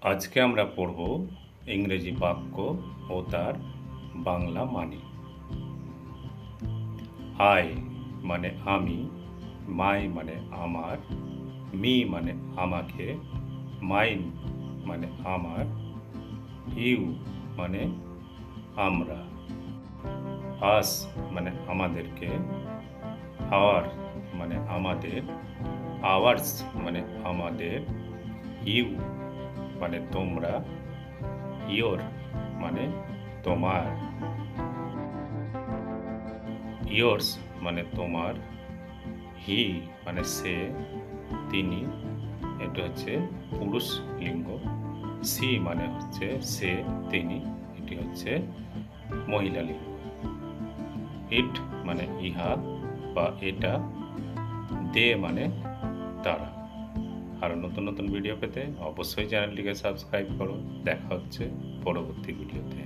আজকে আমরা পড়ব ইংরেজি বাক্য ও তার বাংলা মানে। আই মানে আমি, মাই মানে আমার, মি মানে আমাকে, মাইন মানে আমার, ইউ মানে আমরা, আস মানে আমাদেরকে, আওয়ার মানে আমাদের, আওয়ার্স মানে আমাদের, ইউ মানে তোমরা, ইয়োর মানে তোমার, ইয়োর্স মানে তোমার, হি মানে সে, তিনি, এটা হচ্ছে পুরুষ লিঙ্গ, সি মানে হচ্ছে সে, তিনি, এটি হচ্ছে মহিলা লিঙ্গ, ইট মানে ইহা বা এটা, দে মানে তারা। আরও নতুন নতুন ভিডিও পেতে অবশ্যই চ্যানেলটিকে সাবস্ক্রাইব করো। দেখা হচ্ছে পরবর্তী ভিডিওতে।